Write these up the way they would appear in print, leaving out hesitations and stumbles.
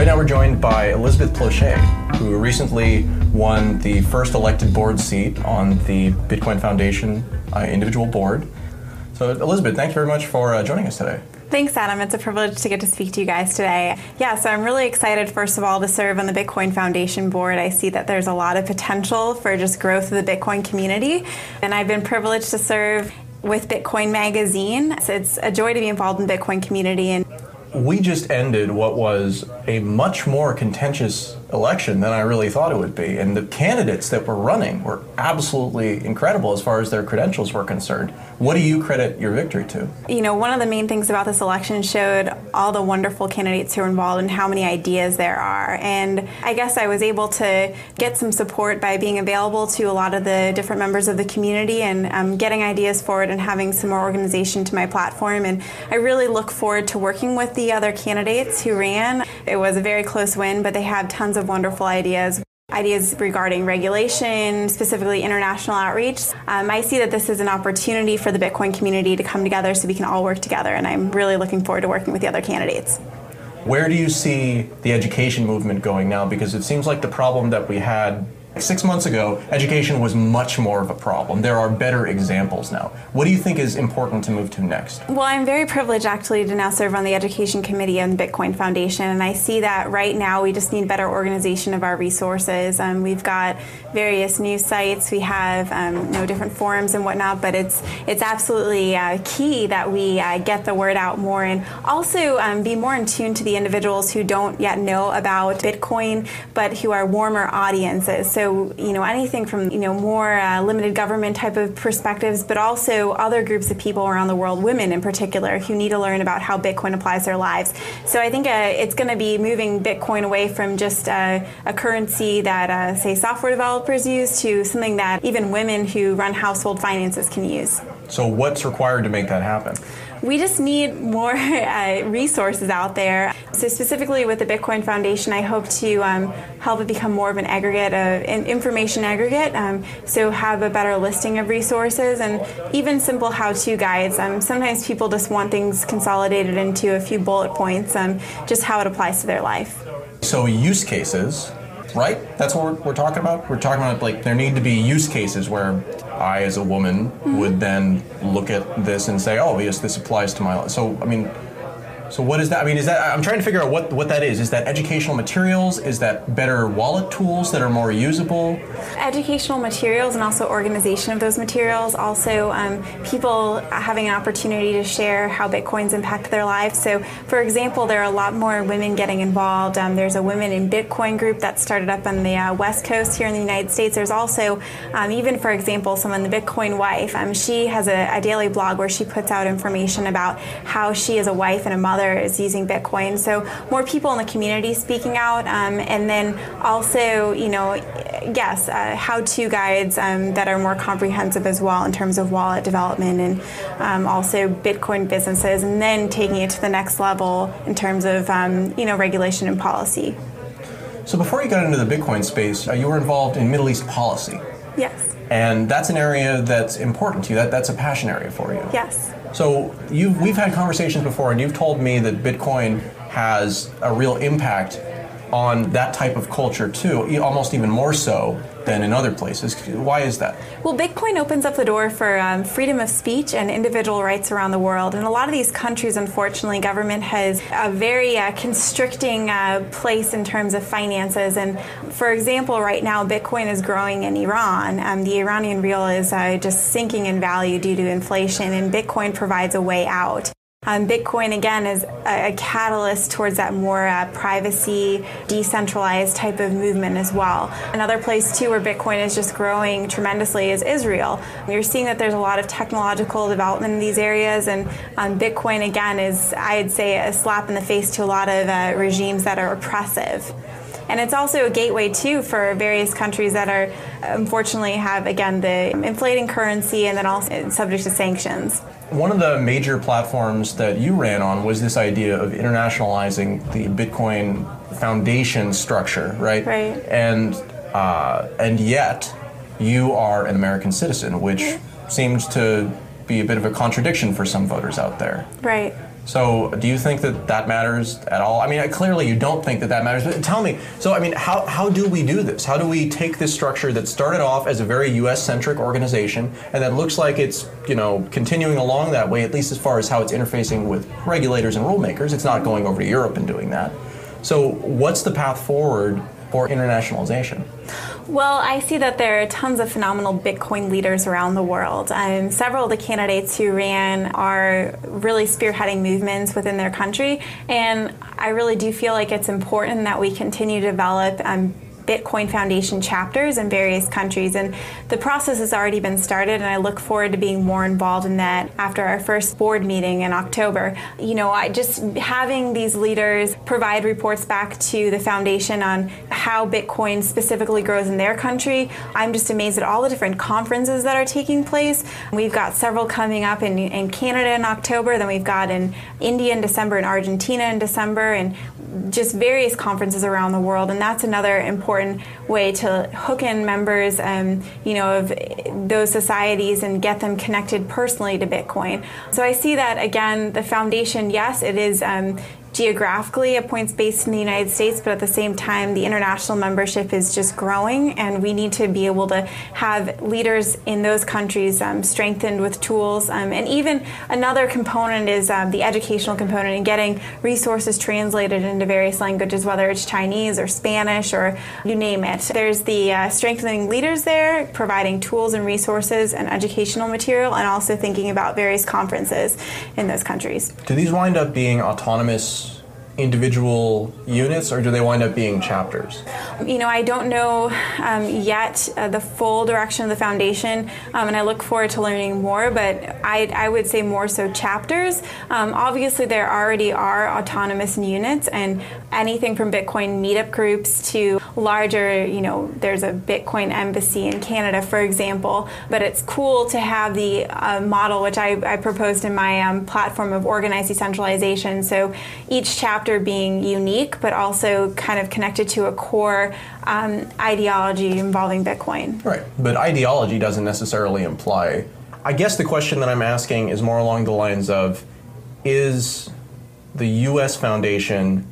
Right now we're joined by Elizabeth Ploshay, who recently won the first elected board seat on the Bitcoin Foundation individual board. So Elizabeth, thank you very much for joining us today. Thanks, Adam. It's a privilege to get to speak to you guys today. Yeah, so I'm really excited, first of all, to serve on the Bitcoin Foundation board. I see that there's a lot of potential for just growth of the Bitcoin community, and I've been privileged to serve with Bitcoin Magazine. So it's a joy to be involved in the Bitcoin community. And we just ended what was a much more contentious election than I really thought it would be. And the candidates that were running were absolutely incredible as far as their credentials were concerned. What do you credit your victory to? You know, one of the main things about this election showed all the wonderful candidates who were involved and how many ideas there are. And I guess I was able to get some support by being available to a lot of the different members of the community and getting ideas forward and having some more organization to my platform. And I really look forward to working with the other candidates who ran. It was a very close win, but they have tons of wonderful ideas regarding regulation, specifically international outreach. I see that this is an opportunity for the Bitcoin community to come together so we can all work together, and I'm really looking forward to working with the other candidates. Where do you see the education movement going now? Because it seems like the problem that we had 6 months ago, education was much more of a problem. There are better examples now. What do you think is important to move to next? Well, I'm very privileged actually to now serve on the Education Committee on the Bitcoin Foundation, and I see that right now we just need better organization of our resources. We've got various news sites, we have different forums and whatnot, but it's absolutely key that we get the word out more and also be more in tune to the individuals who don't yet know about Bitcoin, but who are warmer audiences. So, anything from, more limited government type of perspectives, but also other groups of people around the world, women in particular, who need to learn about how Bitcoin applies to their lives. So I think it's going to be moving Bitcoin away from just a currency that, say, software developers use to something that even women who run household finances can use. So what's required to make that happen? We just need more resources out there. So specifically with the Bitcoin Foundation, I hope to help it become more of an aggregate, an information aggregate, so have a better listing of resources and even simple how-to guides. Sometimes people just want things consolidated into a few bullet points, just how it applies to their life. So use cases, right? That's what we're talking about? We're talking about, like, there need to be use cases where I, as a woman, would then look at this and say, oh, yes, this applies to my life. So what is that? I'm trying to figure out what that is. Is that educational materials? Is that better wallet tools that are more usable? Educational materials and also organization of those materials. Also, people having an opportunity to share how Bitcoin's impacted their lives. So, for example, there are a lot more women getting involved. There's a Women in Bitcoin group that started up on the West Coast here in the United States. There's also, even for example, someone, the Bitcoin wife. She has a daily blog where she puts out information about how she as a wife and a mother is using Bitcoin. So more people in the community speaking out, and then also, how-to guides that are more comprehensive as well in terms of wallet development and also Bitcoin businesses, and then taking it to the next level in terms of, regulation and policy. So before you got into the Bitcoin space, you were involved in Middle East policy. Yes. And that's an area that's important to you. That's a passion area for you. Yes. So we've had conversations before, and you've told me that Bitcoin has a real impact on that type of culture too, almost even more so than in other places. Why is that? Well, Bitcoin opens up the door for freedom of speech and individual rights around the world. In a lot of these countries, unfortunately, government has a very constricting place in terms of finances. And for example, right now, Bitcoin is growing in Iran. The Iranian rial is just sinking in value due to inflation, and Bitcoin provides a way out. Bitcoin, again, is a catalyst towards that more privacy, decentralized type of movement as well. Another place, too, where Bitcoin is just growing tremendously is Israel. We're seeing that there's a lot of technological development in these areas, and Bitcoin, again, is, I'd say, a slap in the face to a lot of regimes that are oppressive. And it's also a gateway, too, for various countries that are, unfortunately, have, again, the inflating currency and then also subject to sanctions. One of the major platforms that you ran on was this idea of internationalizing the Bitcoin Foundation structure, right? Right. And yet, you are an American citizen, which seems to be a bit of a contradiction for some voters out there. Right. So do you think that that matters at all? I mean, clearly you don't think that that matters, but tell me, so I mean, how do we do this? How do we take this structure that started off as a very US-centric organization and that looks like it's, continuing along that way, at least as far as how it's interfacing with regulators and rule makers? It's not going over to Europe and doing that. So what's the path forward for internationalization? Well, I see that there are tons of phenomenal Bitcoin leaders around the world. Several of the candidates who ran are really spearheading movements within their country, and I really do feel like it's important that we continue to develop Bitcoin Foundation chapters in various countries, and the process has already been started, and I look forward to being more involved in that after our first board meeting in October. Just having these leaders provide reports back to the foundation on how Bitcoin specifically grows in their country. I'm just amazed at all the different conferences that are taking place. We've got several coming up in Canada in October, then we've got in India in December, and Argentina in December, and just various conferences around the world, and that's another important way to hook in members, of those societies and get them connected personally to Bitcoin. So I see that, again, the foundation, yes, it is geographically a points based in the United States, but at the same time, the international membership is just growing, and we need to be able to have leaders in those countries strengthened with tools. And even another component is the educational component and getting resources translated into various languages, whether it's Chinese or Spanish or you name it. There's the strengthening leaders there, providing tools and resources and educational material, and also thinking about various conferences in those countries. Do these wind up being autonomous individual units, or do they wind up being chapters? I don't know yet the full direction of the foundation, and I look forward to learning more, but I would say more so chapters. Obviously, there already are autonomous units, and anything from Bitcoin meetup groups to larger, there's a Bitcoin embassy in Canada, for example, but it's cool to have the model, which I proposed in my platform of organized decentralization. So each chapter being unique, but also kind of connected to a core ideology involving Bitcoin. Right, but ideology doesn't necessarily imply. I guess the question that I'm asking is more along the lines of, is the U.S. Foundation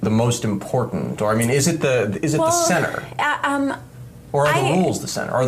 the most important, or is it the center, or are the rules the center, are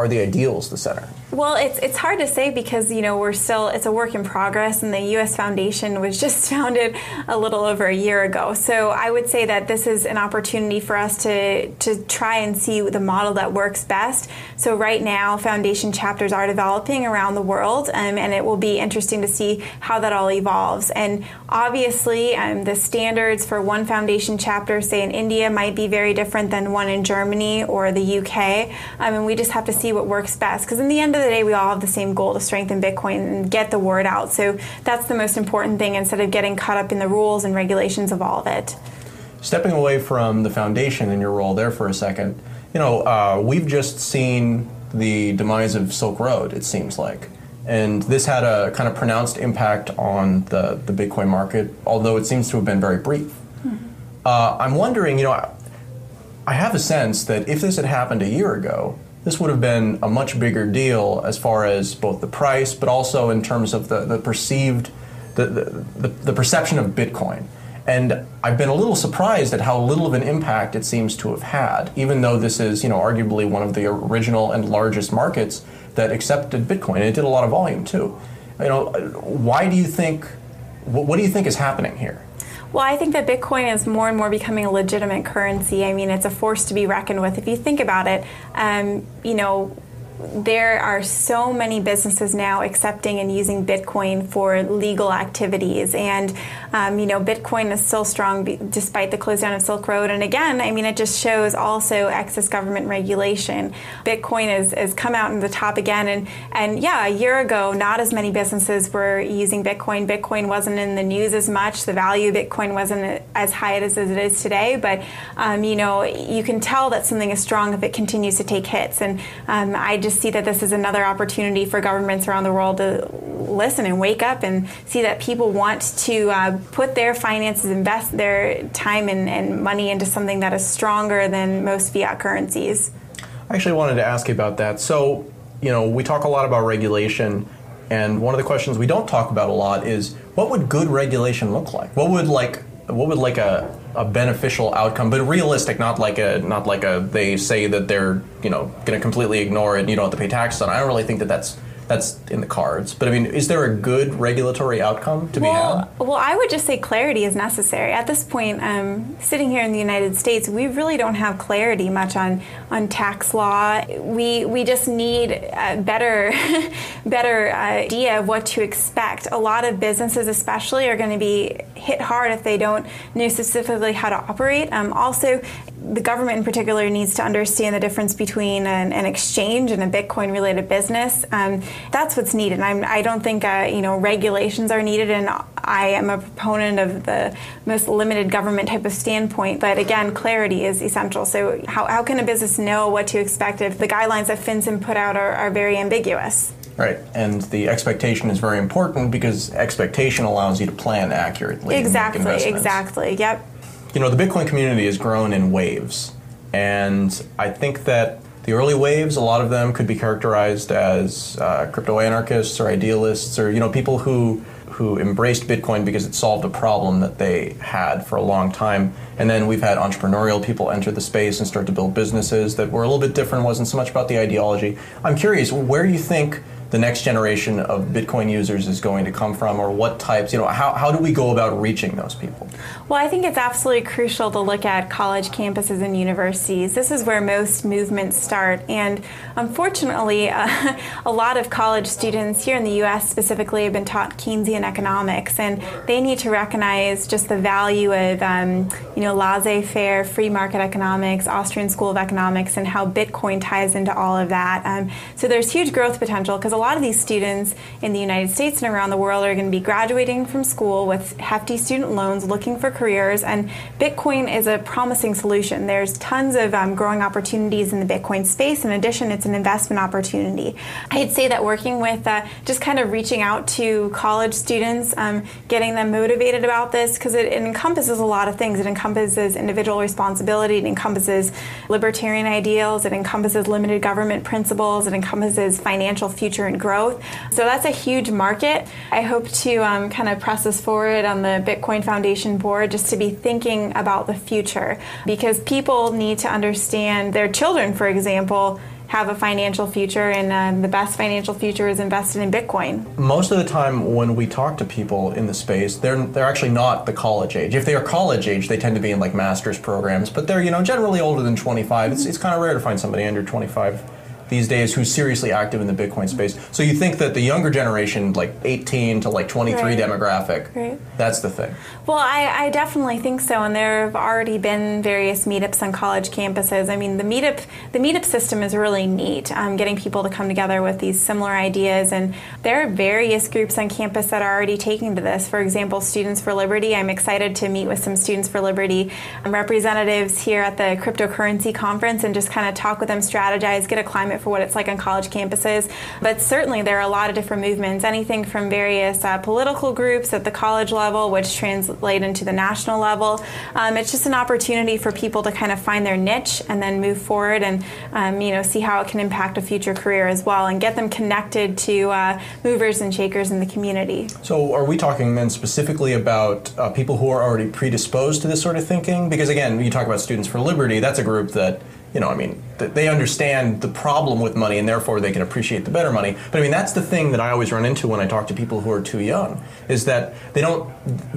the ideals the center? Well, it's hard to say because it's a work in progress, and the U.S. Foundation was just founded a little over a year ago. So I would say that this is an opportunity for us to try and see the model that works best. So right now, foundation chapters are developing around the world, and it will be interesting to see how that all evolves. And obviously, the standards for one foundation chapter, say in India, might be very different than one in Germany or the UK, and we just have to see what works best. Because in the end of the day, we all have the same goal to strengthen Bitcoin and get the word out. So that's the most important thing, instead of getting caught up in the rules and regulations of all of it. Stepping away from the foundation and your role there for a second, we've just seen the demise of Silk Road, it seems like. And this had a kind of pronounced impact on the Bitcoin market, although it seems to have been very brief. I'm wondering, I have a sense that if this had happened a year ago, this would have been a much bigger deal as far as both the price, but also in terms of the perceived, the perception of Bitcoin. And I've been a little surprised at how little of an impact it seems to have had, even though this is, arguably one of the original and largest markets that accepted Bitcoin, and it did a lot of volume too. Why do you think? What do you think is happening here? Well, I think that Bitcoin is more and more becoming a legitimate currency. It's a force to be reckoned with. If you think about it, there are so many businesses now accepting and using Bitcoin for legal activities, and Bitcoin is still strong despite the close down of Silk Road. And again, it just shows also excess government regulation. Bitcoin has come out in the top again, and yeah, a year ago, not as many businesses were using Bitcoin. Bitcoin wasn't in the news as much. The value of Bitcoin wasn't as high as it is today. But you can tell that something is strong if it continues to take hits. And I just see that this is another opportunity for governments around the world to listen and wake up and see that people want to put their finances, invest their time and money into something that is stronger than most fiat currencies. I actually wanted to ask you about that. So, we talk a lot about regulation. And one of the questions we don't talk about a lot is, what would good regulation look like? What would a beneficial outcome, but realistic, not like a they say that they're going to completely ignore it and you don't have to pay taxes on it. I don't really think that's in the cards. But I mean, is there a good regulatory outcome to be had? Well, I would just say clarity is necessary. At this point, sitting here in the United States, we really don't have clarity much on tax law. We just need a better idea of what to expect. A lot of businesses especially are going to be hit hard if they don't know specifically how to operate. Also, the government in particular needs to understand the difference between an exchange and a Bitcoin-related business. That's what's needed. I don't think regulations are needed, and I am a proponent of the most limited government type of standpoint. But again, clarity is essential. So how can a business know what to expect if the guidelines that FinCEN put out are very ambiguous? Right, and the expectation is very important because expectation allows you to plan accurately. Exactly, yep. The Bitcoin community has grown in waves, and I think that the early waves, a lot of them could be characterized as crypto anarchists or idealists, or people who embraced Bitcoin because it solved a problem that they had for a long time. And then we've had entrepreneurial people enter the space and start to build businesses that were a little bit different, wasn't so much about the ideology. I'm curious, where do you think the next generation of Bitcoin users is going to come from, or what types, how do we go about reaching those people? Well, I think it's absolutely crucial to look at college campuses and universities. This is where most movements start. And unfortunately, a lot of college students here in the U.S. specifically have been taught Keynesian economics, and they need to recognize just the value of, laissez-faire, free market economics, Austrian School of Economics, and how Bitcoin ties into all of that. So there's huge growth potential because a lot of these students in the United States and around the world are going to be graduating from school with hefty student loans, looking for careers, and Bitcoin is a promising solution. There's tons of growing opportunities in the Bitcoin space. In addition, it's an investment opportunity. I'd say that working with just kind of reaching out to college students, getting them motivated about this, because it encompasses a lot of things. It encompasses individual responsibility, it encompasses libertarian ideals, it encompasses limited government principles, it encompasses financial future and growth. So that's a huge market. I hope to kind of press this forward on the Bitcoin Foundation board just to be thinking about the future, because people need to understand their children, for example, have a financial future, and the best financial future is invested in Bitcoin. Most of the time when we talk to people in the space, they're actually not the college age. If they are college age, they tend to be in like master's programs, but they're generally older than 25. It's kind of rare to find somebody under 25 these days who's seriously active in the Bitcoin space. So you think that the younger generation, like 18 to like 23 demographic, that's the thing? Well, I definitely think so, and there have already been various meetups on college campuses. I mean, the meetup system is really neat, getting people to come together with these similar ideas, and there are various groups on campus that are already taking to this. For example, Students for Liberty. I'm excited to meet with some Students for Liberty representatives here at the cryptocurrency conference and just kind of talk with them, strategize, get a climate for what it's like on college campuses. But certainly there are a lot of different movements, anything from various political groups at the college level, which translate into the national level. It's just an opportunity for people to kind of find their niche and then move forward and see how it can impact a future career as well, and get them connected to movers and shakers in the community. So are we talking then specifically about people who are already predisposed to this sort of thinking? Because again, you talk about Students for Liberty, that's a group that they understand the problem with money and therefore they can appreciate the better money. But I mean, that's the thing that I always run into when I talk to people who are too young, is that they don't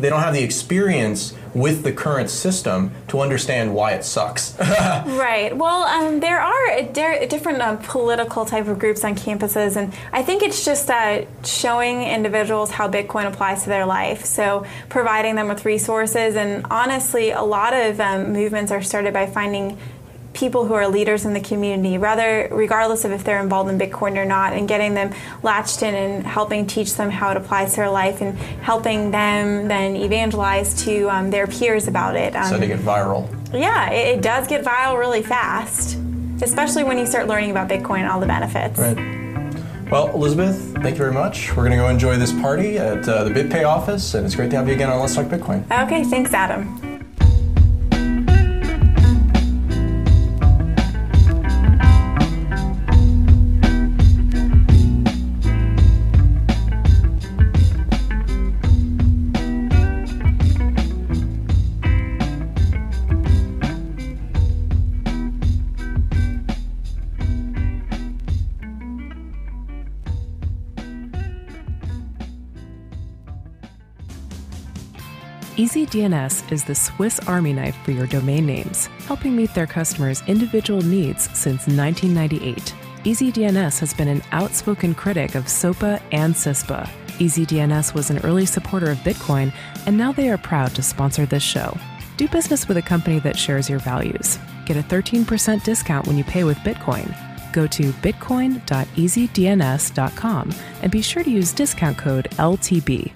have the experience with the current system to understand why it sucks. Right. Well, there are different political type of groups on campuses, and I think it's just showing individuals how Bitcoin applies to their life. So providing them with resources, and honestly, a lot of movements are started by finding people who are leaders in the community, regardless of if they're involved in Bitcoin or not, and getting them latched in and helping teach them how it applies to their life and helping them then evangelize to their peers about it. So to get viral. Yeah, it does get viral really fast, especially when you start learning about Bitcoin and all the benefits. Right. Well, Elizabeth, thank you very much. We're going to go enjoy this party at the BitPay office, and it's great to have you again on Let's Talk Bitcoin. Okay, thanks, Adam. EasyDNS is the Swiss Army knife for your domain names, helping meet their customers' individual needs since 1998. EasyDNS has been an outspoken critic of SOPA and CISPA. EasyDNS was an early supporter of Bitcoin, and now they are proud to sponsor this show. Do business with a company that shares your values. Get a 13% discount when you pay with Bitcoin. Go to bitcoin.easydns.com and be sure to use discount code LTB.